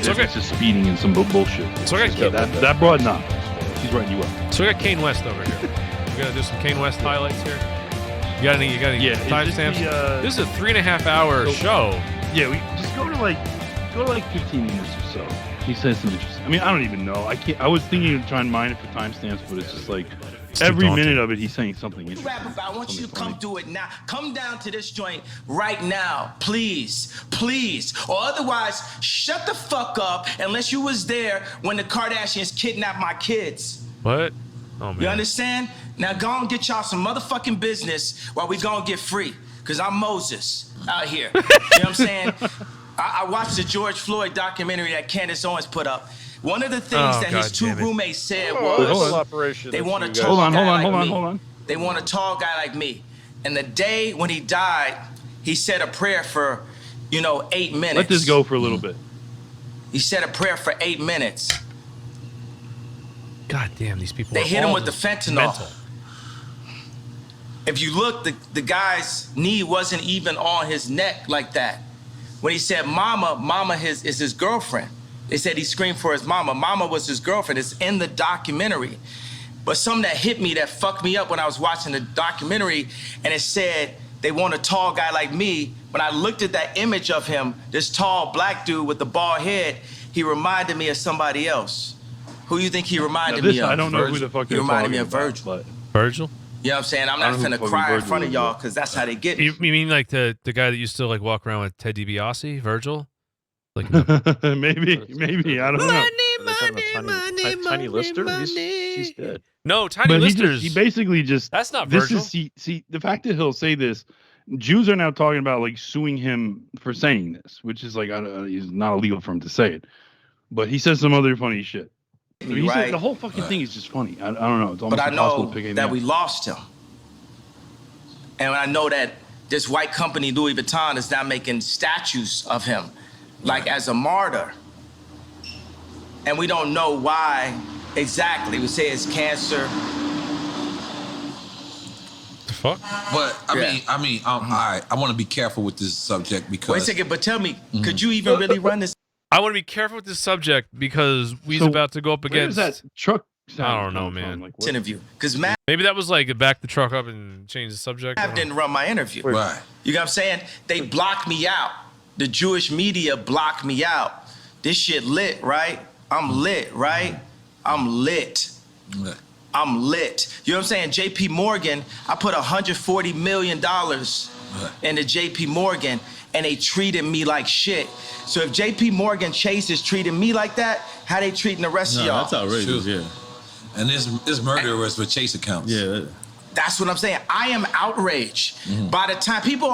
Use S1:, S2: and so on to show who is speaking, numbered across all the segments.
S1: If it's just speeding and some bullshit.
S2: So I got
S1: that broad, nah. She's writing you up.
S2: So we got Kanye West over here. We gotta do some Kanye West highlights here. You got any timestamps? This is a 3.5 hour show.
S1: Yeah, we just go to like 15 minutes or so. He says some interesting. I mean, I don't even know. I was thinking of trying to mine it for timestamps, but it's just like every minute of it, he's saying something interesting.
S3: Rap about. I want you to come do it now. Come down to this joint right now, please, or otherwise, shut the fuck up unless you was there when the Kardashians kidnapped my kids.
S2: What? Oh man.
S3: You understand? Now go and get y'all some motherfucking business while we gonna get free. Cause I'm Moses out here. You know what I'm saying? I watched the George Floyd documentary that Candace Owens put up. One of the things that his two roommates said was they want a tall guy like me. They want a tall guy like me. And the day when he died, he said a prayer for, 8 minutes.
S1: Let this go for a little bit.
S3: He said a prayer for 8 minutes.
S2: God damn, these people.
S3: They hit him with the fentanyl. If you look, the guy's knee wasn't even on his neck like that. When he said mama is his girlfriend. They said he screamed for his mama. Mama was his girlfriend. It's in the documentary. But something that hit me, that fucked me up when I was watching the documentary, and it said they want a tall guy like me. When I looked at that image of him, this tall black dude with the bald head, he reminded me of somebody else. Who you think he reminded me of?
S1: I don't know who the fuck
S3: he reminded me of Virgil.
S2: Virgil?
S3: You know what I'm saying? I'm not finna cry in front of y'all because that's how they get me.
S2: You mean like the guy that used to like walk around with Ted DiBiase, Virgil? Like
S1: maybe I don't know.
S4: Tiny Lister, he's dead.
S2: No, Tiny Lister's.
S1: He basically just.
S2: That's not Virgil.
S1: See the fact that he'll say this. Jews are now talking about like suing him for saying this, which is like it's not illegal for him to say it, but he says some other funny shit. I mean,
S3: right.
S1: The whole fucking thing is just funny. I don't know. It's almost
S3: but I
S1: impossible
S3: know
S1: to pick
S3: that we lost him. And I know that this white company, Louis Vuitton, is now making statues of him, like as a martyr. And we don't know why exactly. We say it's cancer.
S2: The fuck?
S5: But I mean, all right. I want to be careful with this subject because.
S3: Wait a second, but tell me, could you even really run this?
S2: I want to be careful with this subject because we's about to go up against
S1: that truck.
S2: I don't know, man.
S1: Like,
S3: interview, because Matt.
S2: Maybe that was like back the truck up and change the subject.
S3: Matt didn't run my interview.
S5: Right.
S3: You know what I'm saying? They blocked me out. The Jewish media blocked me out. This shit lit, right? I'm lit, right? I'm lit.
S5: Right.
S3: I'm lit. You know what I'm saying? JP Morgan, I put $140 million into JP Morgan, and they treated me like shit. So if JP Morgan Chase is treating me like that, how they treating the rest of y'all?
S6: That's outrageous, yeah.
S5: And this murderers with Chase accounts.
S6: Yeah.
S3: That's what I'm saying. I am outraged. By the time people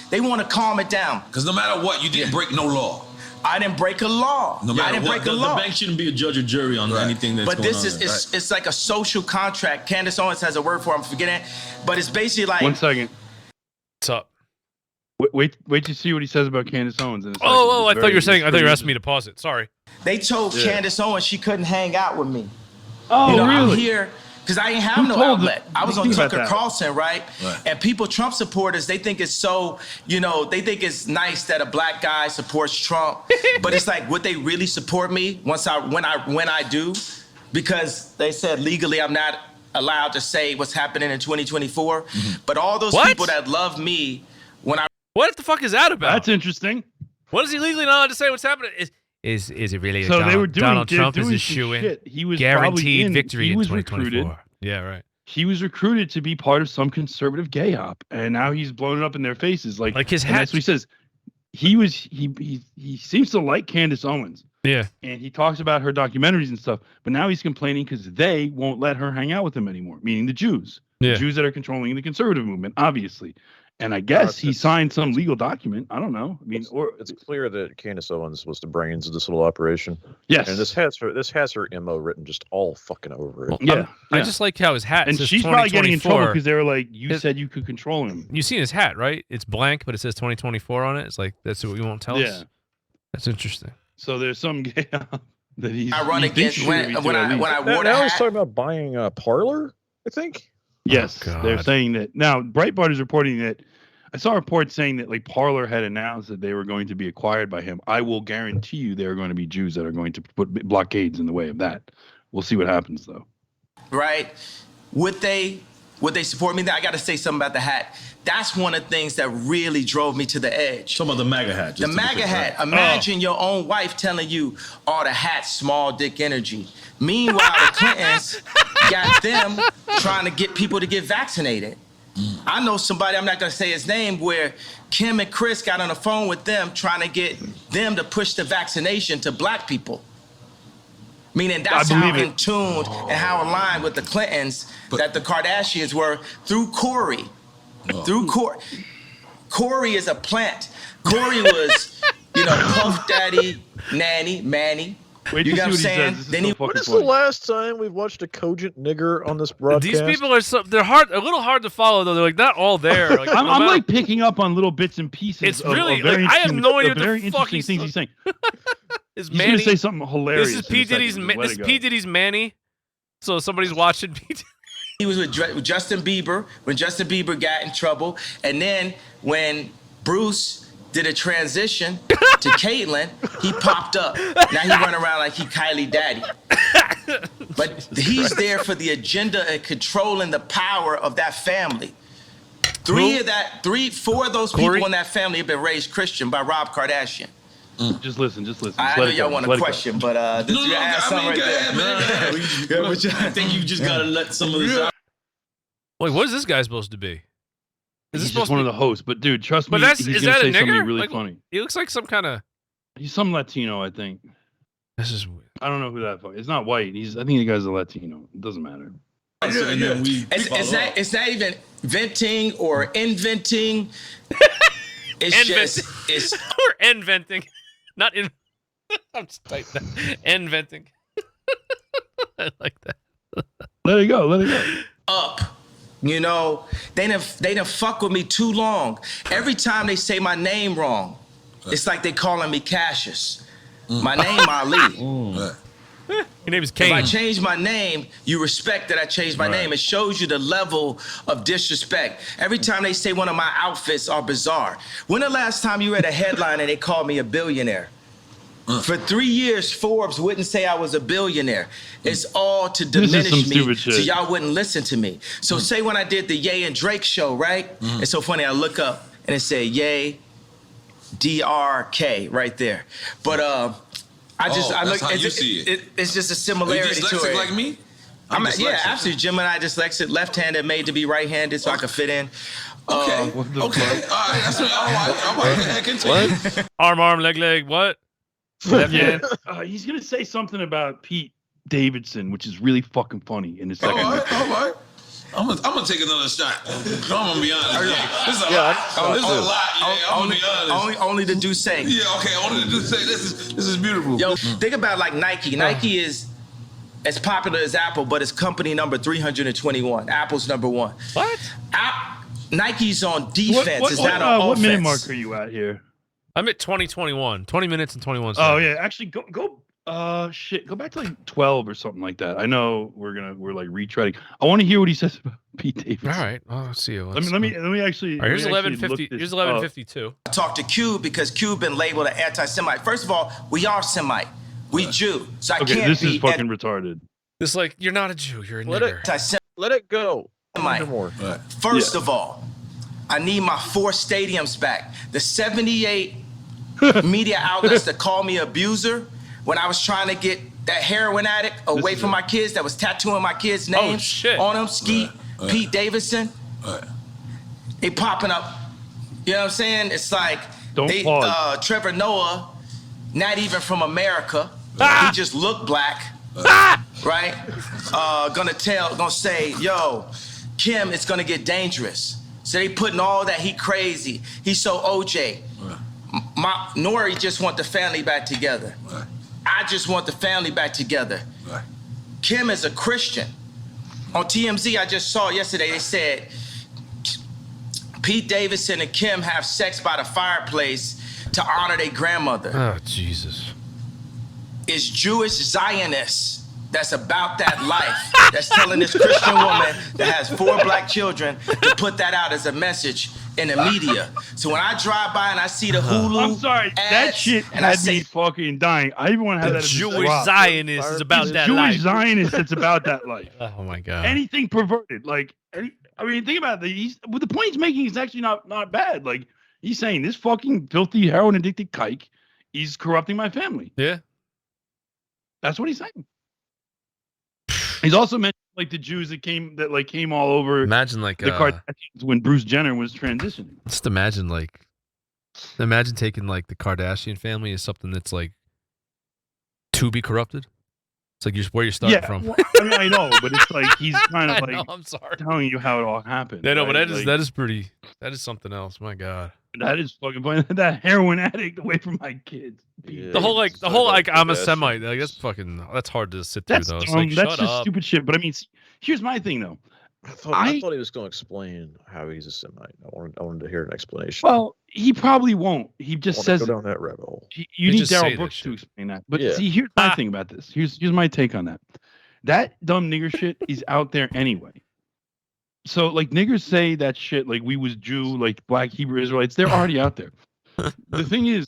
S3: they want to calm it down.
S5: Because no matter what, you didn't break no law.
S3: I didn't break a law.
S5: No matter
S3: I didn't break a law.
S6: The bank shouldn't be a judge or jury on anything that's
S3: going on. But this is it's like a social contract. Candace Owens has a word for it. I'm forgetting it. But it's basically like.
S1: 1 second.
S2: What's up?
S1: Wait to see what he says about Candace Owens. I
S2: thought you were saying. I thought you were asking me to pause it. Sorry.
S3: They told Candace Owens she couldn't hang out with me.
S1: Oh, really?
S3: I'm here because I didn't have no outlet. I was on Tucker Carlson, right? And Trump supporters, they think it's so, they think it's nice that a black guy supports Trump. But it's like, would they really support me when I do? Because they said legally I'm not allowed to say what's happening in 2024. But all those people that love me when I.
S2: What the fuck is that about?
S1: That's interesting.
S2: What is he legally not allowed to say what's happening? Is it really
S1: so
S2: Donald Trump is a shoo-in?
S1: He was
S2: guaranteed victory in 2024. Yeah, right.
S1: He was recruited to be part of some conservative gay op, and now he's blown it up in their faces. Like his hat. That's what he says. He seems to like Candace Owens.
S2: Yeah.
S1: And he talks about her documentaries and stuff, but now he's complaining because they won't let her hang out with him anymore, meaning the Jews.
S2: Yeah.
S1: The Jews that are controlling the conservative movement, obviously. And I guess he signed some legal document. I don't know. I mean,
S4: it's clear that Candace Owens was the brains of this little operation.
S1: Yes,
S4: and this has her MO written just all fucking over it.
S1: Yeah,
S2: I just like how his hat.
S1: And
S2: says
S1: she's probably getting in trouble because they were like, "You said you could control him."
S2: You seen his hat, right? It's blank, but it says 2024 on it. It's like that's what you won't tell us. That's interesting.
S1: So there's some gay that he's.
S3: I run against when I wore the
S4: now
S3: hat.
S4: he's talking about buying a parlor. I think.
S1: Yes, they're saying that now. Breitbart is reporting that I saw reports saying that like Parler had announced that they were going to be acquired by him. I will guarantee you there are going to be Jews that are going to put blockades in the way of that. We'll see what happens though.
S3: Right? Would they support me? I got to say something about the hat. That's one of the things that really drove me to the edge.
S6: Some of the MAGA hat.
S3: The MAGA hat. Right? Imagine your own wife telling you, "Oh, the hat's small dick energy." Meanwhile, the Clintons got them trying to get people to get vaccinated. I know somebody, I'm not going to say his name, where Kim and Chris got on the phone with them trying to get them to push the vaccination to black people. Meaning that's how in tune and how aligned with the Clintons that the Kardashians were through Corey. Through Corey. Corey is a plant. Corey was, Puff Daddy, Nanny, Manny.
S1: Wait, you know what I'm saying?
S4: When is the last time we've watched a cogent nigger on this broadcast?
S2: These people are they're a little hard to follow though. They're like not all there. Like,
S1: I'm like picking up on little bits and pieces.
S2: It's really like, I have no idea what the fuck
S1: things he's saying.
S2: Is
S1: Manny gonna say something hilarious?
S2: This is P Diddy's Manny. So somebody's watching P Diddy.
S3: He was with Justin Bieber when Justin Bieber got in trouble, and then when Bruce did a transition to Caitlyn, he popped up. Now he run around like he Kylie Daddy. But he's there for the agenda and controlling the power of that family. Four of those people in that family have been raised Christian by Rob Kardashian.
S1: Just listen.
S3: I know y'all want a question, but I
S6: think you just gotta let some of this out.
S2: Wait, what is this guy supposed to be?
S1: Is this just one of the hosts? But dude, trust me,
S2: is
S1: he's
S2: that
S1: gonna
S2: a
S1: say
S2: nigger?
S1: something really funny.
S2: He looks like some kind of.
S1: He's some Latino, I think.
S2: This is weird.
S1: I don't know who that. It's not white. I think the guy's a Latino. It doesn't matter.
S3: It's not even venting or inventing. It's
S2: or inventing, not in. I'm just like that. Inventing. I like that.
S1: Let it go.
S3: Up. They done fuck with me too long. Every time they say my name wrong, it's like they calling me Cassius. My name Ali.
S2: Your name is Kane.
S3: If I change my name, you respect that I changed my name. It shows you the level of disrespect. Every time they say one of my outfits are bizarre. When the last time you read a headline and they called me a billionaire? For 3 years, Forbes wouldn't say I was a billionaire. It's all to diminish me so y'all wouldn't listen to me. So say when I did the Ye and Drake show, right? It's so funny, I look up and it said Ye, DRK right there. But I look, it's just a similarity to it.
S5: Like me?
S3: Yeah, absolutely. Jim and I dyslexic, left-handed, made to be right-handed so I could fit in.
S5: Okay. All right. That's what.
S2: Arm, leg, what?
S1: Yeah. He's gonna say something about Pete Davidson, which is really fucking funny in a second.
S5: All right. I'm gonna take another shot. I'm gonna be honest. This is a lot.
S3: Only the do say.
S5: Yeah, okay. Only the do say. This is beautiful.
S3: Yo, think about like Nike. Nike is as popular as Apple, but it's company number 321. Apple's number 1.
S2: What?
S3: Nike's on defense. It's not on offense.
S1: What minute mark are you at here?
S2: I'm at 20:21. 20 minutes and 21 seconds.
S1: Oh yeah, actually go go back to like 12 or something like that. I know we're like retreading. I want to hear what he says about Pete Davidson.
S2: All right, let's see.
S1: Let me actually.
S2: All right, here's 11:50. Here's 11:52.
S3: I talked to Cube because Cube been labeled an anti-Semite. First of all, we are Semite. We Jew, so I can't
S1: this
S3: be.
S1: Is fucking retarded.
S2: It's like you're not a Jew. You're a nigger.
S4: Let it go.
S3: Right. First of all, I need my 4 stadiums back. The 78 media outlets that call me abuser when I was trying to get that heroin addict away from my kids that was tattooing my kids' names on them, Skeet, Pete Davidson. They popping up. You know what I'm saying? It's like Trevor Noah, not even from America. He just looked black. Right? Gonna say, yo, Kim, it's gonna get dangerous. So they putting all that he crazy. He's so OJ. Nori just want the family back together. I just want the family back together. Kim is a Christian. On TMZ, I just saw yesterday, they said Pete Davidson and Kim have sex by the fireplace to honor their grandmother.
S2: Oh, Jesus.
S3: Is Jewish Zionists that's about that life, that's telling this Christian woman that has 4 black children to put that out as a message in the media. So when I drive by and I see the Hulu
S1: I'm sorry, that
S3: ads,
S1: shit
S3: and I
S1: had
S3: say,
S1: me fucking dying. I even want to have
S2: The
S1: that as a
S2: Jewish
S1: drop.
S2: Zionist is about
S1: It's
S2: that
S1: Jewish
S2: life.
S1: Zionist that's about that life.
S2: Oh my god.
S1: Anything perverted, like I mean, think about it. But the point he's making is actually not bad. Like he's saying this fucking filthy heroin addicted kike, he's corrupting my family.
S2: Yeah.
S1: That's what he's saying. He's also mentioned like the Jews that came all over.
S2: Imagine like
S1: the Kardashians when Bruce Jenner was transitioning.
S2: Just imagine taking like the Kardashian family as something that's like to be corrupted. It's like where you're starting from.
S1: Well, I mean, I know, but it's like he's kind of like
S2: I'm sorry.
S1: telling you how it all happened.
S2: Yeah, no,
S1: right?
S2: but that is something else. My God.
S1: That is fucking funny. That heroin addict away from my kids.
S4: Yeah,
S2: the whole I'm a Semite. Like that's hard to sit through though. It's like,
S1: that's
S2: shut
S1: just
S2: up.
S1: stupid shit. But I mean, here's my thing though.
S4: I thought he was going to explain how he's a Semite. I wanted to hear an explanation.
S1: Well, he probably won't. He just says
S4: go down that rabbit hole.
S1: You need
S2: just say
S1: Daryl
S2: that
S1: Brooks to
S2: shit.
S1: explain that. But
S4: Yeah.
S1: see, here's my thing about this. Here's my take on that. That dumb nigger shit is out there anyway. So like niggers say that shit like we was Jew, like black Hebrew Israelites. They're already out there. The thing is,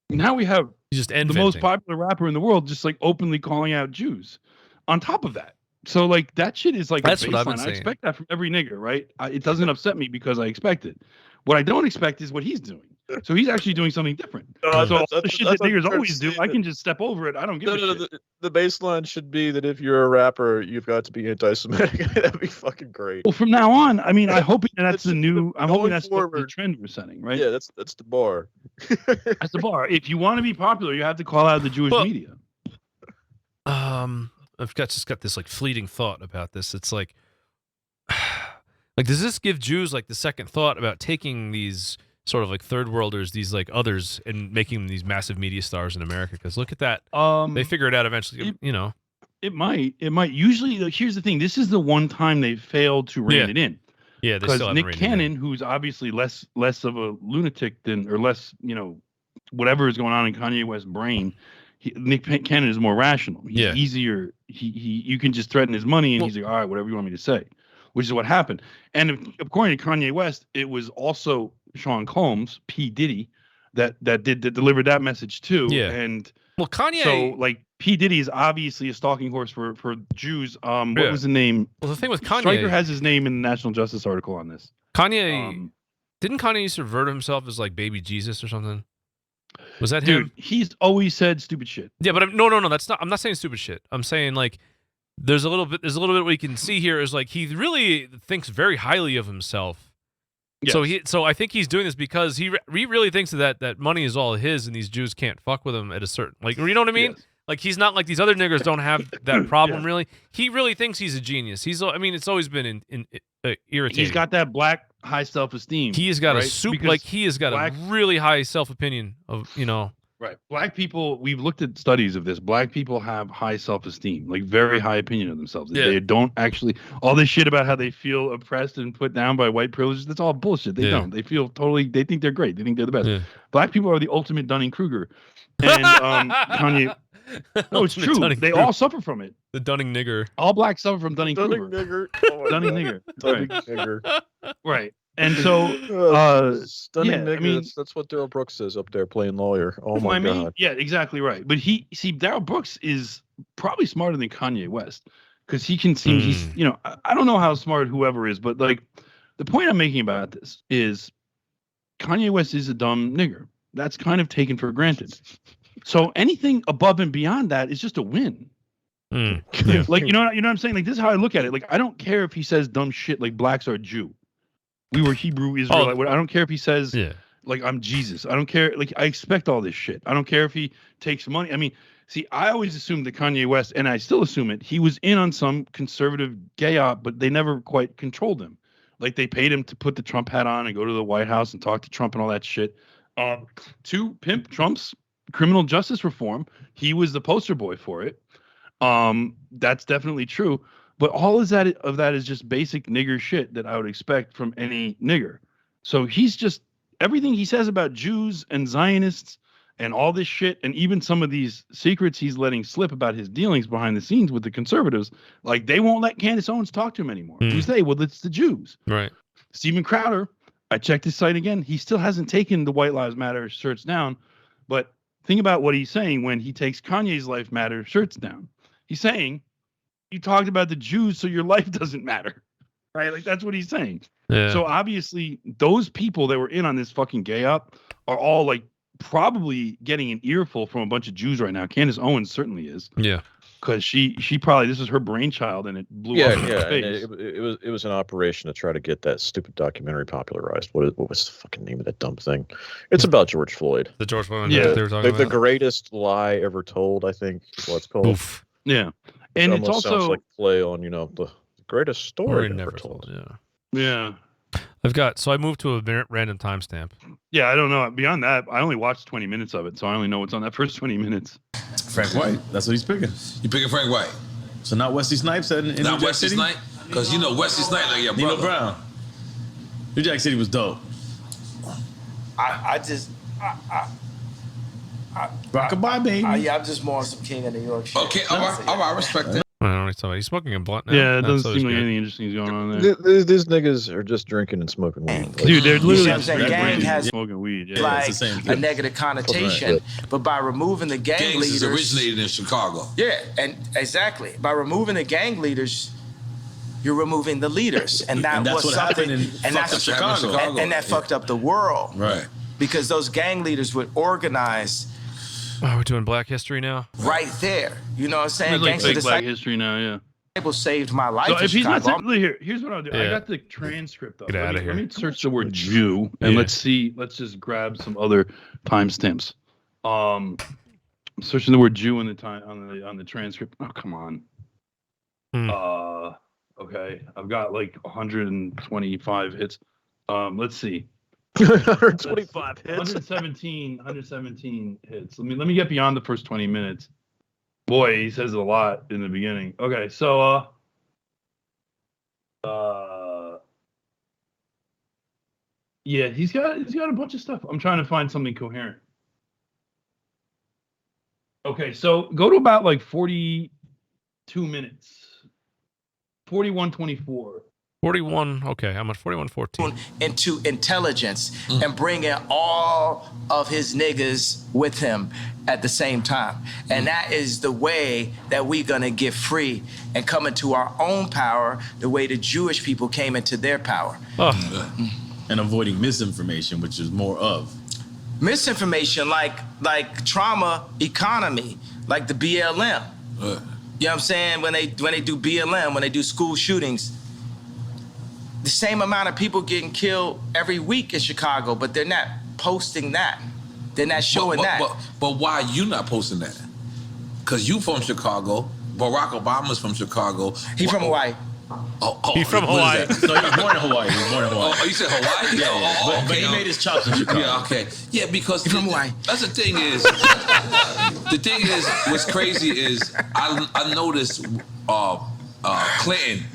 S1: now we have
S2: You just
S1: the most popular rapper in the world just like openly calling out Jews. On top of that. So like that shit is like
S2: That's
S1: a
S2: what I've been
S1: baseline. I
S2: saying.
S1: expect that from every nigger, right? It doesn't upset me because I expect it. What I don't expect is what he's doing. So he's actually doing something different. So all the shit that niggers always do, I can just step over it. I don't give a shit.
S4: The baseline should be that if you're a rapper, you've got to be anti-Semitic. That'd be fucking great.
S1: Well, from now on, I mean, I'm hoping that's the new. I'm hoping
S4: going
S1: that's the
S4: forward.
S1: trend we're setting, right?
S4: Yeah, that's the bar.
S1: That's the bar. If you want to be popular, you have to call out the Jewish media.
S2: I've just got this like fleeting thought about this. It's like does this give Jews like the second thought about taking these sort of like third worlders, these like others, and making them these massive media stars in America? Because look at that. They figure it out eventually.
S1: It might. Usually, here's the thing. This is the one time they failed to rein it in.
S2: Yeah,
S1: because Nick Cannon, who's obviously less of a lunatic than, or less, whatever is going on in Kanye West's brain. Nick Cannon is more rational. He's easier. You can just threaten his money, and he's like, all right, whatever you want me to say, which is what happened. And according to Kanye West, it was also Sean Combs, P. Diddy, that delivered that message too.
S2: Yeah.
S1: And
S2: Kanye.
S1: So like P. Diddy is obviously a stalking horse for Jews. What was the name?
S2: Well, the thing with Kanye,
S1: Stryker has his name in the National Justice article on this.
S2: Kanye didn't Kanye subvert himself as like baby Jesus or something? Was that him?
S1: Dude, he's always said stupid shit.
S2: Yeah, but no. That's not. I'm not saying stupid shit. I'm saying like there's a little bit we can see here is like he really thinks very highly of himself. Yes. So I think he's doing this because he really thinks that money is all his and these Jews can't fuck with him at a certain you know what I mean? Yes. Like he's not like these other niggers don't have that problem really. He really thinks he's a genius. It's always been irritating.
S1: He's got that black high self-esteem.
S2: He has got a really high self-opinion of,
S1: Right. Black people, we've looked at studies of this. Black people have high self-esteem, like very high opinion of themselves. Yeah. They don't actually, all this shit about how they feel oppressed and put down by white privilege, that's all bullshit. They don't. They feel they think they're great. They think they're the best. Yeah. Black people are the ultimate Dunning-Kruger. And Kanye, no, it's true. They all suffer from it.
S2: The Dunning nigger.
S1: All blacks suffer from Dunning-Kruger.
S4: Dunning
S1: nigger.
S4: Dunning nigger.
S1: Right. And so,
S4: stunning nigger. I mean, that's what Daryl Brooks says up there playing lawyer. Oh my God.
S1: Yeah, exactly right. But Daryl Brooks is probably smarter than Kanye West because he can see. He's, I don't know how smart whoever is, but like the point I'm making about this is Kanye West is a dumb nigger. That's kind of taken for granted. So anything above and beyond that is just a win.
S2: Yeah.
S1: Like you know what I'm saying? Like this is how I look at it. Like I don't care if he says dumb shit like blacks are Jew. We were Hebrew Israelite. I don't care if he says like I'm Jesus. I don't care. Like I expect all this shit. I don't care if he takes money. I mean, see, I always assumed that Kanye West, and I still assume it, he was in on some conservative gay op, but they never quite controlled him. Like they paid him to put the Trump hat on and go to the White House and talk to Trump and all that shit. To pimp Trump's criminal justice reform, he was the poster boy for it. That's definitely true. But all of that is just basic nigger shit that I would expect from any nigger. So he's just everything he says about Jews and Zionists and all this shit, and even some of these secrets he's letting slip about his dealings behind the scenes with the conservatives, like they won't let Candace Owens talk to him anymore. Who's they? Well, it's the Jews.
S2: Right.
S1: Steven Crowder, I checked his site again. He still hasn't taken the White Lives Matter shirts down, but think about what he's saying when he takes Kanye's Life Matter shirts down. He's saying, you talked about the Jews, so your life doesn't matter. Right? Like, that's what he's saying.
S2: Yeah.
S1: So obviously, those people that were in on this fucking gay up are all like probably getting an earful from a bunch of Jews right now. Candace Owens certainly is.
S2: Yeah.
S1: Because she probably, this is her brainchild, and it blew up in her face.
S4: It was an operation to try to get that stupid documentary popularized. What was the fucking name of that dumb thing? It's about George Floyd.
S2: The George Floyd.
S1: Yeah,
S2: they were talking about
S4: the greatest lie ever told, I think is what it's called.
S2: Oof.
S1: Yeah, and
S4: it
S1: it's
S4: almost
S1: also
S4: sounds like play on the greatest story never told.
S2: Yeah. I moved to a random timestamp.
S1: Yeah, I don't know. Beyond that, I only watched 20 minutes of it, so I only know what's on that first 20 minutes.
S6: Frank White. That's what he's picking.
S5: You picking Frank White?
S6: So not Wesley Snipes in
S5: Not
S6: New Jack
S5: Wesley
S6: City?
S5: Snipes? Because you know Wesley Snipes like your
S6: Nino
S5: brother.
S6: Brown. New Jack City was dope. Rockabye, baby.
S3: Yeah, I'm just more on some King of New York shit.
S5: Okay, all right, I respect that.
S2: I don't know what he's talking about. He's smoking a blunt now.
S1: Yeah, it
S2: That's
S1: doesn't
S2: always
S1: seem like
S2: good.
S1: anything interesting is going on there.
S4: These niggas are just drinking and smoking weed.
S1: Dude, they're literally
S3: see what I'm saying?
S1: just
S3: Gang
S1: drinking
S3: has
S1: and smoking weed. Yeah.
S3: like
S6: it's the same
S3: a
S6: thing.
S3: negative connotation, but by removing the gang
S5: Gangs is
S3: leaders,
S5: originated in Chicago.
S3: yeah, and exactly by removing the gang leaders, you're removing the leaders, and that
S6: And that's
S3: was
S6: what
S3: something,
S6: happened in
S3: and that's
S6: Chicago.
S3: and that fucked up the world,
S5: Right.
S3: because those gang leaders would organize
S2: Oh, we're doing Black History now.
S3: right there. You know what I'm saying?
S1: It's like
S3: Gangster
S1: fake Black
S3: Disciples
S1: history now, yeah.
S3: saved my life
S1: So
S3: in
S1: if he's not
S3: Chicago.
S1: simply here, here's what I'll do. I
S2: Yeah.
S1: got the transcript up.
S2: Get outta here.
S1: Let me search the word Jew and
S2: Yeah.
S1: let's see. Let's just grab some other timestamps. I'm searching the word Jew in the time on the transcript. Oh, come on. Okay, I've got like 125 hits. Let's see.
S4: 125 hits.
S1: 117 hits. Let me get beyond the first 20 minutes. Boy, he says a lot in the beginning. Okay, so yeah, he's got a bunch of stuff. I'm trying to find something coherent. Okay, so go to about like 42 minutes. 41:24.
S2: 41. Okay, I'm at 41:14.
S3: Into intelligence and bringing all of his niggas with him at the same time. And that is the way that we're gonna get free and come into our own power, the way the Jewish people came into their power.
S6: And avoiding misinformation, which is more of.
S3: Misinformation like trauma economy, like the BLM. You know what I'm saying? When they do BLM, when they do school shootings, the same amount of people getting killed every week in Chicago, but they're not posting that. They're not showing that.
S5: But why you not posting that? Because you from Chicago. Barack Obama's from Chicago.
S3: He from Hawaii.
S2: He's from Hawaii.
S6: No, he was born in Hawaii.
S5: Oh, you said Hawaii?
S6: Yeah, but he made his chops in Chicago.
S5: Yeah, okay. Yeah, because
S3: He from Hawaii.
S5: That's the thing is, what's crazy is I noticed Clinton.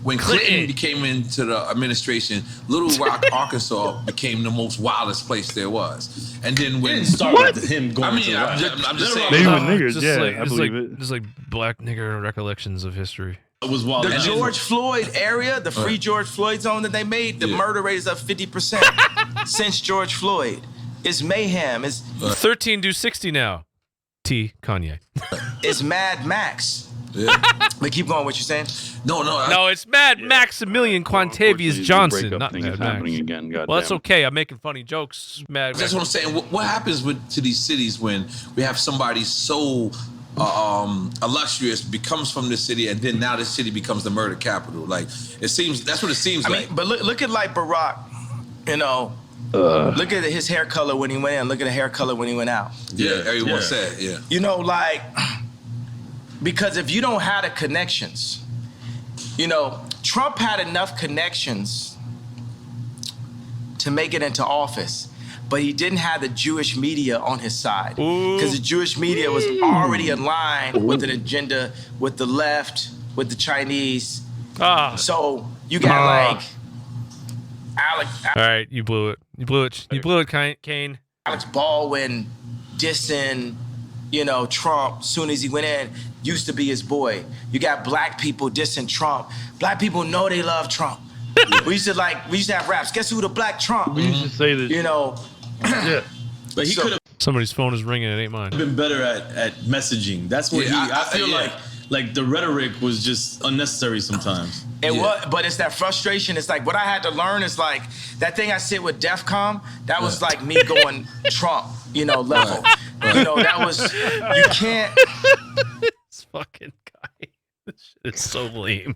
S5: When Clinton came into the administration, Little Rock, Arkansas became the most wildest place there was. And then when
S6: With him going
S5: I mean,
S6: to
S5: I'm just saying.
S1: Maybe with niggers,
S2: Just
S1: yeah,
S2: like,
S1: I believe it.
S2: Just like black nigger recollections of history.
S6: It was wild.
S3: The George Floyd area, the free George Floyd zone that they made, the murder rate is up 50% since George Floyd. It's mayhem. It's
S2: 13 do 60 now. T. Kanye.
S3: it's Mad Max.
S5: Yeah.
S3: But keep going. What you saying?
S2: No, it's Mad Maximilian Quantavious Johnson, not
S1: thing
S2: Mad
S1: is
S2: Max.
S1: happening again.
S2: Well, that's okay. I'm making funny jokes. Mad
S5: That's
S2: Max.
S5: what I'm saying. What happens to these cities when we have somebody so illustrious becomes from this city, and then now this city becomes the murder capital? Like it seems. That's what it seems
S3: I
S5: like.
S3: mean, but look at like Barack. You know, look at his hair color when he went in. Look at the hair color when he went out.
S5: Yeah, everyone said. Yeah.
S3: You know, like because if you don't have the connections, you know, Trump had enough connections to make it into office, but he didn't have the Jewish media on his side because the Jewish media was already aligned with an agenda with the left, with the Chinese. So you got like
S2: All right, you blew it. You blew it. You blew it, Kane.
S3: Alex Baldwin, dissing, Trump soon as he went in, used to be his boy. You got black people dissing Trump. Black people know they love Trump. We used to have raps. Guess who the black Trump?
S1: We used to say this.
S3: Yeah.
S6: But he could have
S2: Somebody's phone is ringing. It ain't mine.
S6: been better at messaging. That's what I feel like the rhetoric was just unnecessary sometimes.
S3: It was, but it's that frustration. It's like what I had to learn is like that thing I said with DEFCON. That was like me going Trump, level. That was you can't.
S2: This fucking guy. This shit is so lame.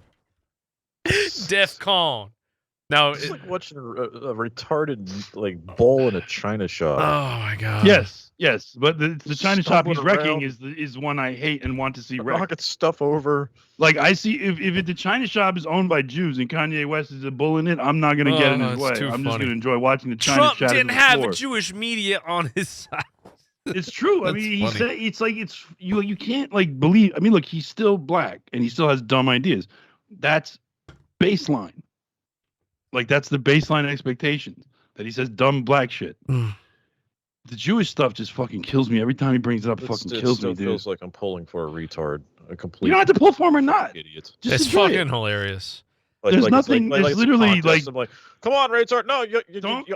S2: DEFCON. Now
S4: it's like watching a retarded bull in a china shop.
S2: Oh my god.
S1: Yes, but the china shop he's wrecking is one I hate and want to see wrecked.
S4: Knocking stuff over.
S1: Like I see if the china shop is owned by Jews and Kanye West is a bull in it, I'm not gonna get in his way. I'm just gonna enjoy watching the china shop.
S2: Trump didn't have the Jewish media on his side.
S1: It's true. I mean, he said it's like you can't believe. I mean, look, he's still black and he still has dumb ideas. That's baseline. That's the baseline expectations that he says dumb black shit. The Jewish stuff just fucking kills me every time he brings it up. Kills me, dude.
S4: It feels like I'm pulling for a retard, a complete.
S1: You don't have to pull for him or not.
S4: Idiot.
S2: It's fucking hilarious.
S1: There's nothing. There's literally
S4: come on, retard. No, you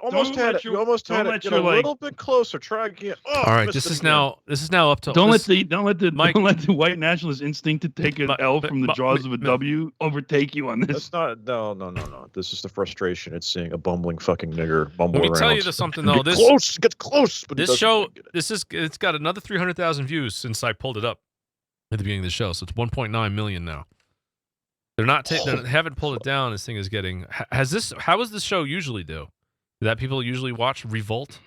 S4: almost had it. You almost had it. Get a little bit closer. Try again. Oh,
S2: all right, this is now up to.
S1: Don't let the white nationalist instinct to take an L from the jaws of a W overtake you on this.
S4: That's not. No. This is the frustration. It's seeing a bumbling fucking nigger bumble around.
S2: Let me tell you something though.
S4: Get close. But
S2: this show, it's got another 300,000 views since I pulled it up at the beginning of the show. So it's 1.9 million now. They haven't pulled it down. This thing is getting. How does this show usually do? That people usually watch Revolt?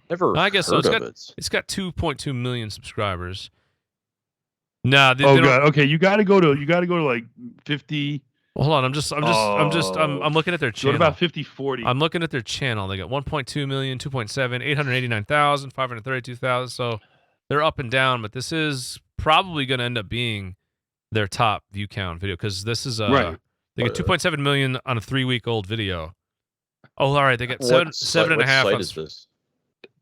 S4: Never.
S2: I guess so. It's got 2.2 million subscribers. Nah.
S1: God. Okay, you got to go to 50.
S2: Well, hold on. I'm looking at their channel.
S1: What about 50, 40?
S2: I'm looking at their channel. They got 1.2 million, 2.7, 889,000, 532,000. So they're up and down, but this is probably going to end up being their top view count video because this is
S1: right.
S2: They get 2.7 million on a 3-week-old video. Oh, all right. They got seven and a half.
S4: What site is this?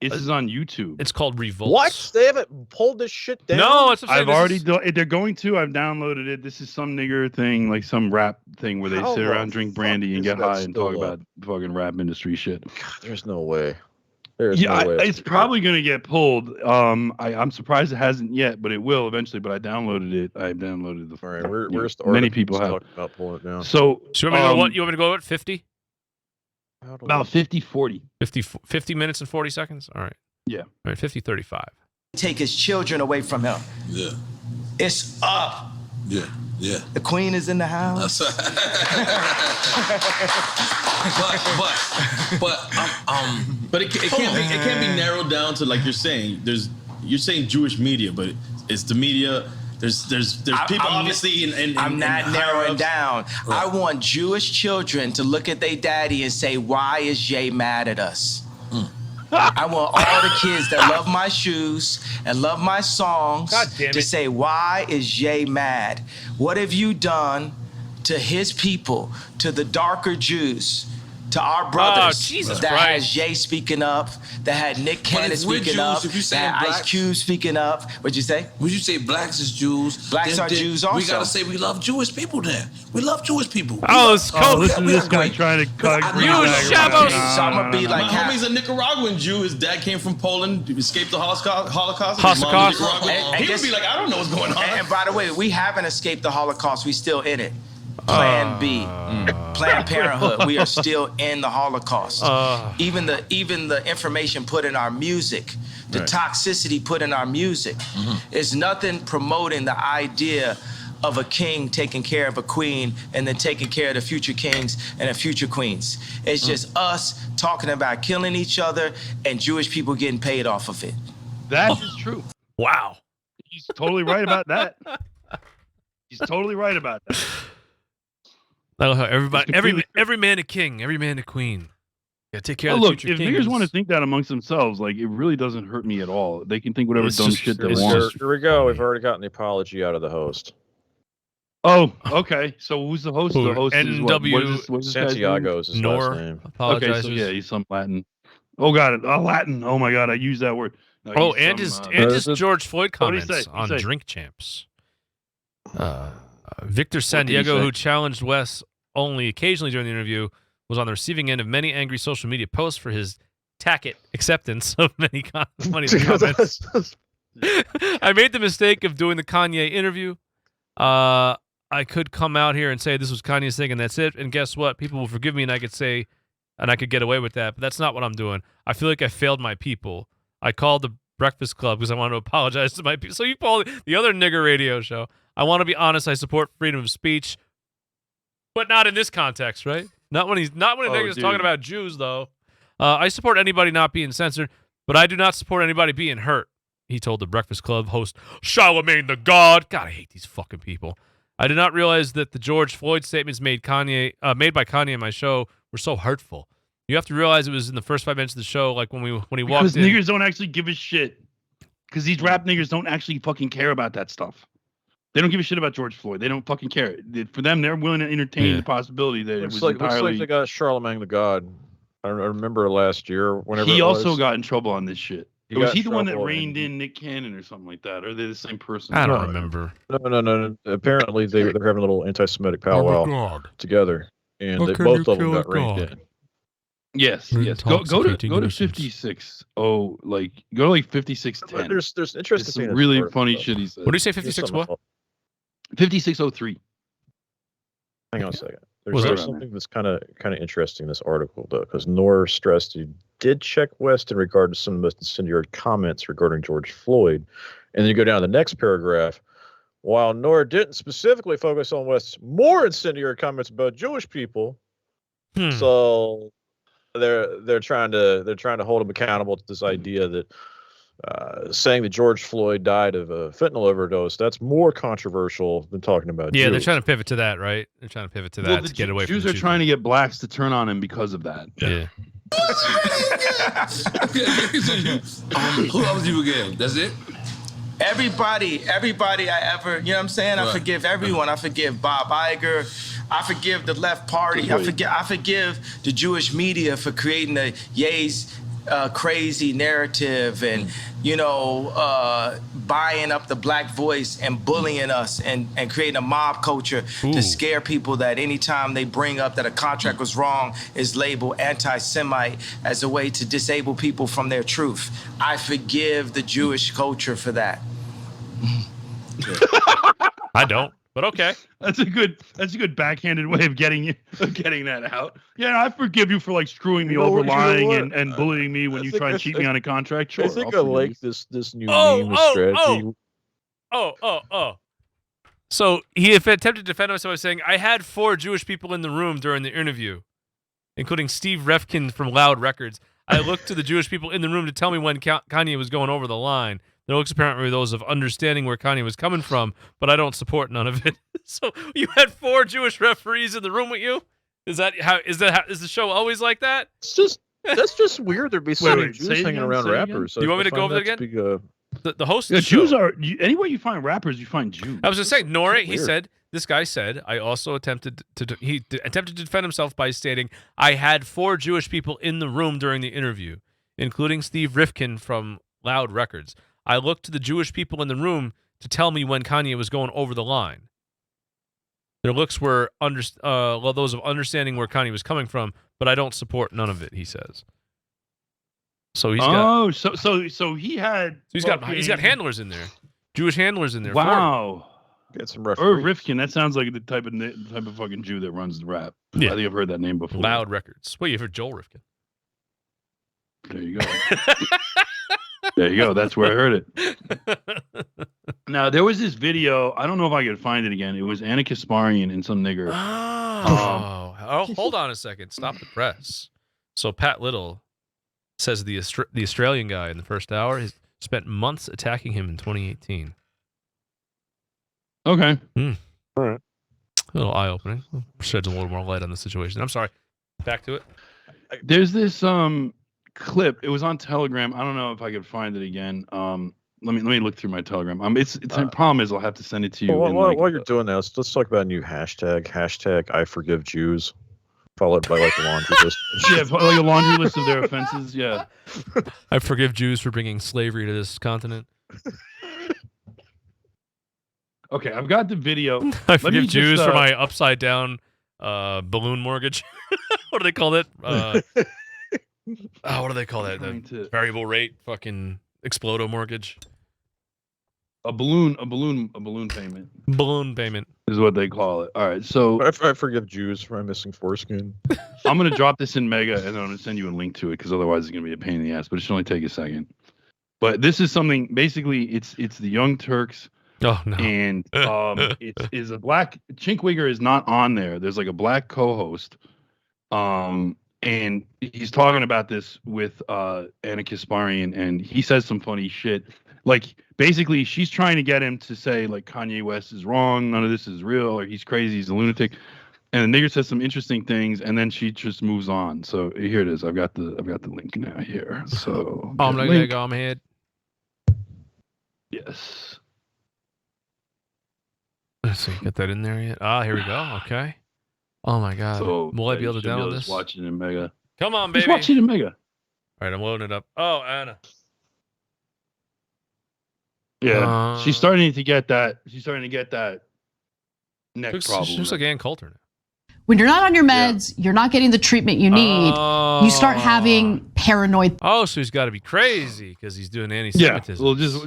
S1: This is on YouTube.
S2: It's called Revolt.
S4: What? They haven't pulled this shit down?
S2: No,
S1: I've already they're going to. I've downloaded it. This is some nigger thing, like some rap thing where they sit around, drink brandy, and get high and talk about fucking rap industry shit.
S4: God, there's no way. No way
S1: it's probably going to get pulled. I'm surprised it hasn't yet, but it will eventually. But I downloaded it. I've downloaded the.
S4: All right, where's the
S1: many people have
S4: talking about pulling it down.
S1: So
S2: you want me to go what? You want me to go at 50?
S1: About 50, 40.
S2: 50 minutes and 40 seconds? All right.
S1: Yeah.
S2: All right, 50, 35.
S3: Take his children away from him.
S5: Yeah.
S3: It's up.
S5: Yeah.
S3: The queen is in the house.
S6: But it can't be narrowed down to like you're saying. You're saying Jewish media, but it's the media. There's people obviously in
S3: I'm not narrowing down. Right. I want Jewish children to look at their daddy and say, "Why is Jay mad at us?" I want all the kids that love my shoes and love my songs to say, "Why is Jay mad? What have you done to his people, to the darker Jews, to our brothers that had Jay speaking up, that had Nick Cannon speaking up, that had Ice Cube speaking up." What'd you say?
S5: Would you say blacks is Jews?
S3: Blacks are Jews also.
S5: We gotta say we love Jewish people then. We love Jewish people.
S1: Listen to this guy trying to cut.
S3: So I'm gonna be like,
S6: my homie's a Nicaraguan Jew. His dad came from Poland, escaped the Holocaust. He would be like, I don't know what's going on.
S3: And by the way, we haven't escaped the Holocaust. We still in it. Plan B, Planned Parenthood. We are still in the Holocaust. Even the information put in our music, the toxicity put in our music, is nothing promoting the idea of a king taking care of a queen and then taking care of the future kings and the future queens. It's just us talking about killing each other and Jewish people getting paid off of it.
S1: That is true.
S2: Wow.
S1: He's totally right about that. He's totally right about that.
S2: Everybody, every man a king, every man a queen. Yeah, take care of the future
S1: kings. If niggers want to think that amongst themselves, like it really doesn't hurt me at all. They can think whatever dumb shit they want.
S4: Here we go. We've already gotten the apology out of the host.
S1: Oh, okay. So who's the host? The host
S2: NW
S1: what is
S4: Santiago is his last name.
S1: Okay, so yeah, he's some Latin. Oh God, Latin. Oh my God, I use that word.
S2: Oh, and his George Floyd comments on
S1: say?
S2: Drink Champs. Victor San Diego, who challenged West only occasionally during the interview, was on the receiving end of many angry social media posts for his tacit acceptance of many funny comments. I made the mistake of doing the Kanye interview. I could come out here and say this was Kanye's thing and that's it. And guess what? People will forgive me and I could get away with that. But that's not what I'm doing. I feel like I failed my people. I called the Breakfast Club because I want to apologize to my people. So you call the other nigger radio show. I want to be honest. I support freedom of speech, but not in this context, right? Not when a nigger's talking about Jews, though. I support anybody not being censored, but I do not support anybody being hurt. He told the Breakfast Club host Charlemagne the God. God, I hate these fucking people. I did not realize that the George Floyd statements made by Kanye in my show were so hurtful. You have to realize it was in the first 5 minutes of the show, like when he walked in.
S1: Because niggers don't actually give a shit. Because these rap niggers don't actually fucking care about that stuff. They don't give a shit about George Floyd. They don't fucking care. For them, they're willing to entertain the possibility that
S4: looks like they got Charlemagne the God. I remember last year whenever
S1: he also got in trouble on this shit. Was he the one that reined
S4: in
S1: Nick Cannon or something like that? Or are they the same person?
S2: I don't remember.
S4: No. Apparently they're having a little anti-Semitic powwow together, and both of them got reined in.
S1: Yes. Go to 56. Oh, like go to like 5610.
S4: There's interesting.
S1: Some really funny shit he said.
S2: What do you say? 56 what?
S1: 5603.
S4: Hang on a second. There's something that's kind of interesting in this article though, because Noor stressed he did check West in regard to some of the most incendiary comments regarding George Floyd, and then you go down to the next paragraph. While Noor didn't specifically focus on West's more incendiary comments about Jewish people, so they're trying to hold him accountable to this idea that saying that George Floyd died of a fentanyl overdose, that's more controversial than talking about Jews.
S2: They're trying to pivot to that, right? They're trying to pivot to that to get away from
S1: Jews are trying to get blacks to turn on him because of that.
S2: Yeah.
S5: Who else you forgive? That's it?
S3: Everybody I ever, you know what I'm saying? I forgive everyone. I forgive Bob Iger. I forgive the left party. I forgive the Jewish media for creating the Ye's crazy narrative and, buying up the black voice and bullying us and creating a mob culture to scare people that anytime they bring up that a contract was wrong is labeled anti-Semite as a way to disable people from their truth. I forgive the Jewish culture for that.
S2: I don't. But okay,
S1: that's a good backhanded way of getting that out. Yeah, I forgive you for like screwing me over, lying and bullying me when you try and cheat me on a contract. Sure,
S4: I think I like this new meme strategy.
S2: So he attempted to defend himself by saying, "I had 4 Jewish people in the room during the interview, including Steve Refkin from Loud Records. I looked to the Jewish people in the room to tell me when Kanye was going over the line. There looks apparently those of understanding where Kanye was coming from, but I don't support none of it." So you had 4 Jewish referees in the room with you? Is the show always like that?
S4: That's just weird. There'd be so many Jews hanging around rappers. So
S2: you want me to go over it again? The host.
S1: Yeah, Jews are anywhere you find rappers, you find Jews.
S2: I was just saying, Nora. This guy said, I also attempted to defend himself by stating, I had 4 Jewish people in the room during the interview, including Steve Rifkin from Loud Records. I looked to the Jewish people in the room to tell me when Kanye was going over the line. Their looks were those of understanding where Kanye was coming from, but I don't support none of it, he says. So he's got he's got handlers in there, Jewish handlers in there.
S1: Wow,
S4: get some referees.
S1: Rifkin. That sounds like the type of fucking Jew that runs the rap. Yeah, I think I've heard that name before.
S2: Loud Records. Well, you've heard Joel Rifkin.
S1: There you go. There you go. That's where I heard it. Now, there was this video. I don't know if I could find it again. It was Anna Kasparian and some nigger.
S2: Hold on a second. Stop the press. So Pat Little says the Australian guy in the first hour has spent months attacking him in 2018.
S1: Okay.
S4: All right.
S2: A little eye-opening. Sheds a little more light on the situation. I'm sorry. Back to it.
S1: There's this clip. It was on Telegram. I don't know if I could find it again. Let me look through my Telegram. The problem is I'll have to send it to you.
S4: While you're doing that, let's talk about a new hashtag. Hashtag I forgive Jews. followed by like a laundry list.
S1: Yeah, like a laundry list of their offenses. Yeah.
S2: I forgive Jews for bringing slavery to this continent.
S1: Okay, I've got the video.
S2: I forgive Jews for my upside down balloon mortgage. What do they call it? What do they call that? The variable rate fucking explodo mortgage.
S1: A balloon payment.
S2: Balloon payment
S1: is what they call it. All right, so
S4: I forgive Jews for my missing foreskin.
S1: I'm gonna drop this in Mega, and I'm gonna send you a link to it because otherwise it's gonna be a pain in the ass. But it should only take a second. But this is something. Basically, it's the Young Turks.
S2: Oh no!
S1: And it is a black. Chinkwigger is not on there. There's like a black co-host. And he's talking about this with Anna Kasparian, and he says some funny shit. Like, basically, she's trying to get him to say, like, Kanye West is wrong, none of this is real, or he's crazy, he's a lunatic. And the nigger says some interesting things, and then she just moves on. So here it is. I've got the link now here. So
S2: I'm gonna go on my head.
S1: Yes.
S2: Let's see, get that in there yet? Ah, here we go. Okay. Oh my god.
S1: So,
S2: will I be able to download this?
S1: Watch it in Mega.
S2: Come on, baby.
S1: Just watch it in Mega.
S2: All right, I'm loading it up. Oh, Anna.
S1: Yeah, she's starting to get that. She's starting to get that neck problem.
S2: She looks like Ann Coulter now.
S7: When you're not on your meds, you're not getting the treatment you need. You start having paranoid.
S2: Oh, so he's got to be crazy because he's doing anti-Semitism.
S1: Yeah, well, just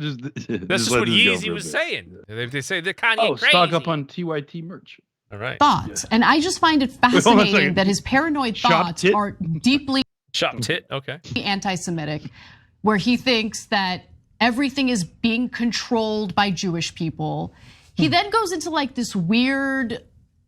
S2: that's just what Yeezy was saying. They say they're Kanye crazy.
S1: Stock up on TYT merch.
S2: All right.
S7: Thoughts, and I just find it fascinating that his paranoid thoughts are deeply anti-Semitic, where he thinks that everything is being controlled by Jewish people. He then goes into like this weird,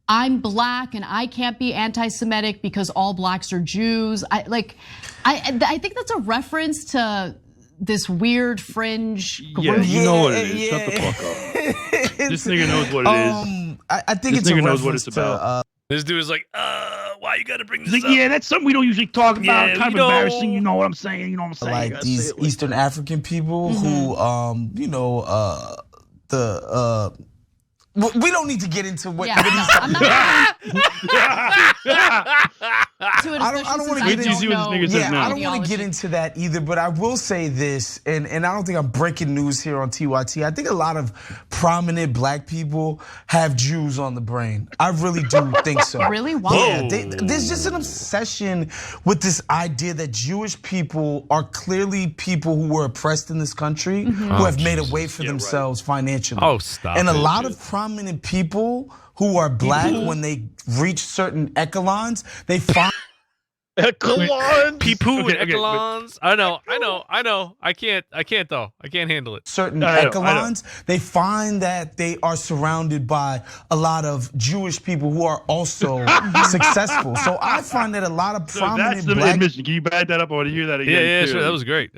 S7: I'm black and I can't be anti-Semitic because all blacks are Jews. I think that's a reference to this weird fringe group.
S1: Yeah, you know what it is. Shut the fuck up. This nigga knows what it is.
S8: I think
S1: this nigga knows what it's about.
S2: This dude is like, why you gotta bring this up?
S1: Yeah, that's something we don't usually talk about. Kind of embarrassing. You know what I'm saying? You know what I'm saying?
S8: Like these Eastern African people who, we don't need to get into what.
S7: Yeah, I'm not I
S8: don't want to get into I don't want to get into that either. But I will say this, and I don't think I'm breaking news here on TYT. I think a lot of prominent black people have Jews on the brain. I really do think so.
S7: Really? Why?
S8: Yeah, there's just an obsession with this idea that Jewish people are clearly people who were oppressed in this country, who have made a way for themselves financially.
S2: Oh, stop!
S8: And a lot of prominent people who are black, when they reach certain echelons, they find
S2: echelons. Pee-poo and echelons. I know. I can't though. I can't handle it.
S8: Certain echelons, they find that they are surrounded by a lot of Jewish people who are also successful. So I find that a lot of prominent
S1: that's the
S8: black
S1: admission. Can you back that up? I want to hear that again.
S2: Yeah, sure. That was great.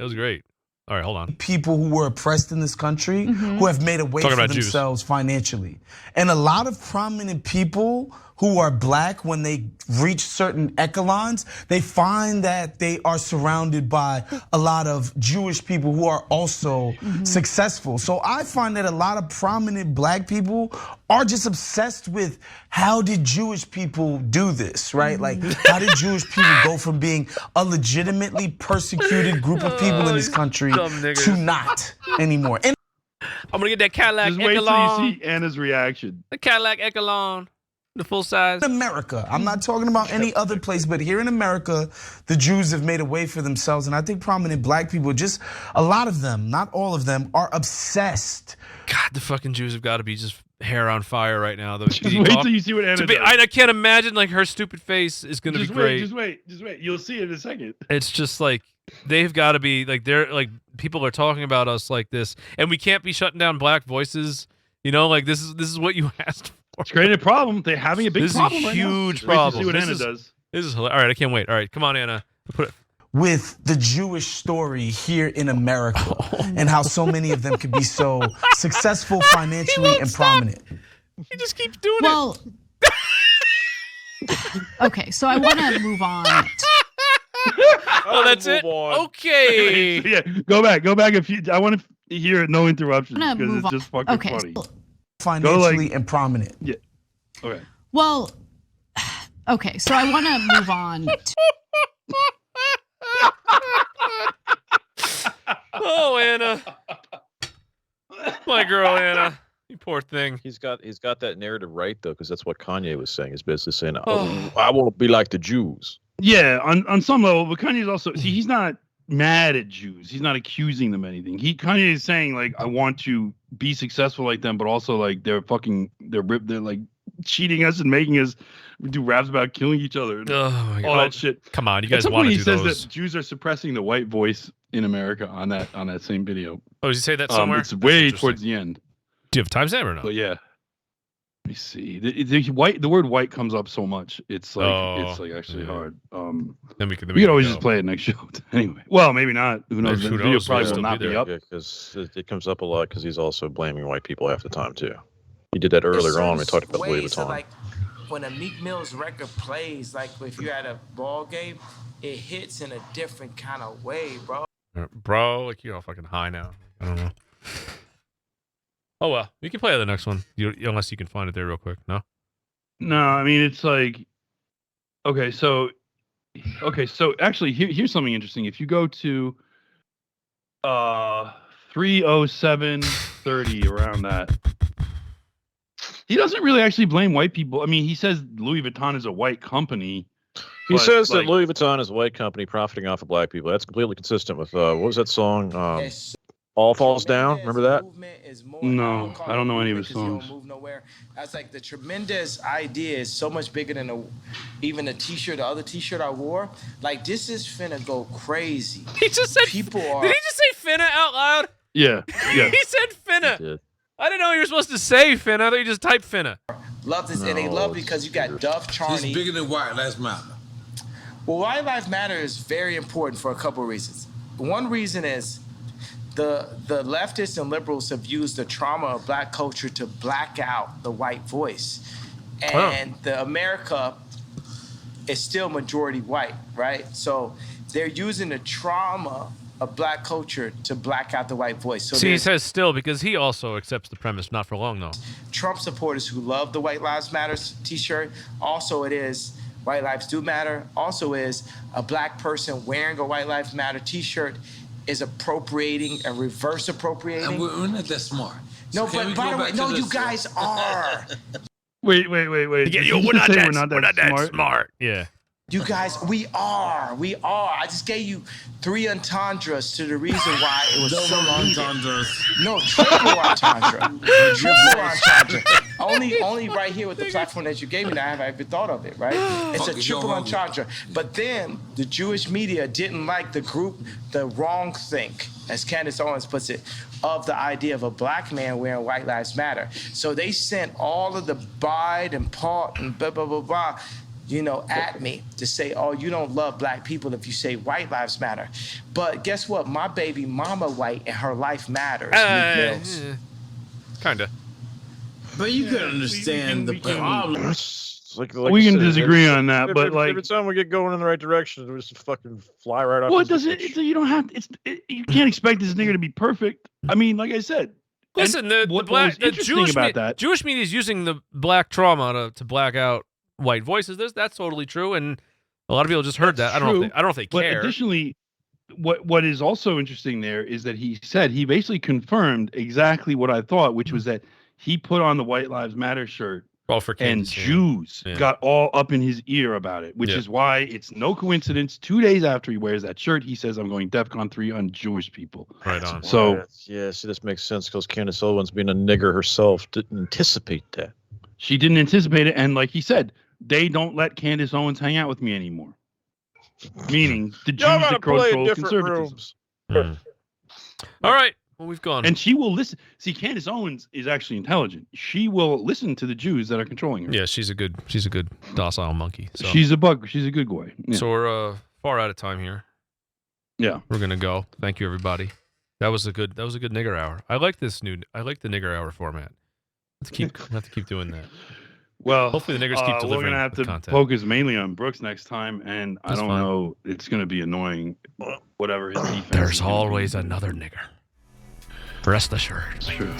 S2: All right, hold on.
S8: People who were oppressed in this country, who have made a way for themselves financially. And a lot of prominent people who are black, when they reach certain echelons, they find that they are surrounded by a lot of Jewish people who are also successful. So I find that a lot of prominent black people are just obsessed with how did Jewish people do this, right? Like, how did Jewish people go from being a legitimately persecuted group of people in this country to not anymore? And
S2: I'm gonna get that Cadillac
S1: Just
S2: Echelon.
S1: wait till you see Anna's reaction.
S2: The Cadillac Echelon. The full size.
S8: In America, I'm not talking about any other place, but here in America, the Jews have made a way for themselves. And I think prominent black people, just a lot of them, not all of them, are obsessed.
S2: God, the fucking Jews have got to be just hair on fire right now.
S1: Just wait till you see what Anna does.
S2: I can't imagine like her stupid face is going to be great.
S1: Just wait. You'll see it in a second.
S2: It's just like, they've got to be like, they're like, people are talking about us like this. And we can't be shutting down black voices. You know, like this is what you asked for.
S1: It's creating a problem. They're having a big problem.
S2: This is a huge
S1: right
S2: problem.
S1: See what Anna does.
S2: This is hilarious. All right, I can't wait. All right, come on, Anna. Put it.
S8: With the Jewish story here in America and how so many of them could be so successful financially and prominent.
S2: He just keeps doing it.
S7: Okay, so I want to move on.
S2: Oh, that's it? Okay.
S1: Yeah, go back. I want to hear it, no interruptions, because it's just fucking funny.
S8: Financially and prominent.
S1: Yeah. Okay.
S7: Well, Okay, so I want to move on.
S2: Oh, Anna. My girl, Anna. You poor thing.
S4: He's got that narrative right though, because that's what Kanye was saying. He's basically saying, "Oh, I want to be like the Jews."
S1: Yeah, on some level, but Kanye's also he's not mad at Jews. He's not accusing them of anything. Kanye is saying like, I want to be successful like them, but also like they're like cheating us and making us do raps about killing each other.
S2: Oh my God.
S1: All that shit.
S2: Come on, you guys want to do those?
S1: He says that Jews are suppressing the white voice in America on that same video.
S2: Oh, does he say that somewhere?
S1: It's way towards the end.
S2: Do you have a timestamp or no?
S1: But yeah. Let me see. The word white comes up so much. It's like actually hard.
S2: Then we could
S1: always just play it next show. Anyway. Well, maybe not. Who knows? The video probably will not be up.
S4: Because it comes up a lot because he's also blaming white people half the time too. He did that earlier on. We talked about Louis Vuitton.
S3: Like when a Meek Mill's record plays, like if you're at a ball game, it hits in a different kind of way, bro.
S2: Bro, like you're all fucking high now. I don't know. Oh well, we can play the next one. Unless you can find it there real quick. No.
S1: No, I mean it's like, okay, so actually here's something interesting. If you go to 30730 around that, he doesn't really actually blame white people. I mean, he says Louis Vuitton is a white company.
S4: He says that Louis Vuitton is a white company profiting off of black people. That's completely consistent with what was that song? All Falls Down. Remember that?
S1: No, I don't know any of his songs.
S3: Don't move nowhere. That's like the tremendous idea is so much bigger than even the t-shirt, the other t-shirt I wore. Like this is finna go crazy.
S2: He just said people are. Did he just say finna out loud?
S1: Yeah.
S2: He said finna. I didn't know you were supposed to say finna. I thought you just typed finna.
S3: Love this, and they love because you got Duff Charney.
S5: It's bigger than White Lives Matter.
S3: Well, White Lives Matter is very important for a couple of reasons. One reason is the leftists and liberals have used the trauma of black culture to black out the white voice. And the America is still majority white, right? So they're using the trauma of black culture to black out the white voice. So
S2: he says still because he also accepts the premise, not for long though.
S3: Trump supporters who love the White Lives Matter t-shirt, also it is White Lives Do Matter, also is a black person wearing a White Lives Matter t-shirt is appropriating and reverse appropriating.
S5: And we're not that smart.
S3: No, so but by the way, no, you guys are.
S1: Wait.
S2: Yeah, we're not that smart. Yeah.
S3: You guys, we are. I just gave you 3 entendres to the reason why it was so entendres. No, triple entendre. Triple entendre. Only right here with the platform that you gave me, I haven't even thought of it, right? It's a triple entendre. But then the Jewish media didn't like the group, the wrong think, as Candace Owens puts it, of the idea of a black man wearing White Lives Matter. So they sent all of the Bide and Paul and blah, blah, blah, blah, at me to say, oh, you don't love black people if you say White Lives Matter. But guess what? My baby mama white and her life matters.
S2: Kinda.
S6: But you could understand the problem.
S4: Like
S1: we can disagree on that, but like
S4: every time we get going in the right direction, we just fucking fly right off.
S1: Well, you don't have. You can't expect this nigga to be perfect. I mean, like I said.
S2: Listen, the Jewish media is using the black trauma to black out white voices. That's totally true, and a lot of people just heard that. I don't know if they care.
S1: But additionally, what is also interesting there is that he basically confirmed exactly what I thought, which was that he put on the White Lives Matter shirt, and Jews got all up in his ear about it, which is why it's no coincidence. 2 days after he wears that shirt, he says, "I'm going DEFCON 3 on Jewish people."
S2: Right on.
S1: So
S4: see, this makes sense because Candace Owens, being a nigger herself, didn't anticipate that.
S1: She didn't anticipate it, and like he said, they don't let Candace Owens hang out with me anymore. Meaning the Jews that control conservatism.
S2: All right. Well, we've gone.
S1: And she will listen. See, Candace Owens is actually intelligent. She will listen to the Jews that are controlling her.
S2: Yeah, she's a good docile monkey. So.
S1: She's a good boy. Yeah.
S2: So we're far out of time here.
S1: Yeah.
S2: We're gonna go. Thank you, everybody. That was a good nigger hour. I like the nigger hour format. Have to keep doing that.
S1: Well,
S2: hopefully the niggers keep delivering.
S1: We're gonna have to focus mainly on Brooks next time, and I don't know. It's gonna be annoying. Whatever his defense.
S2: There's always another nigger. Rest assured.
S1: It's true.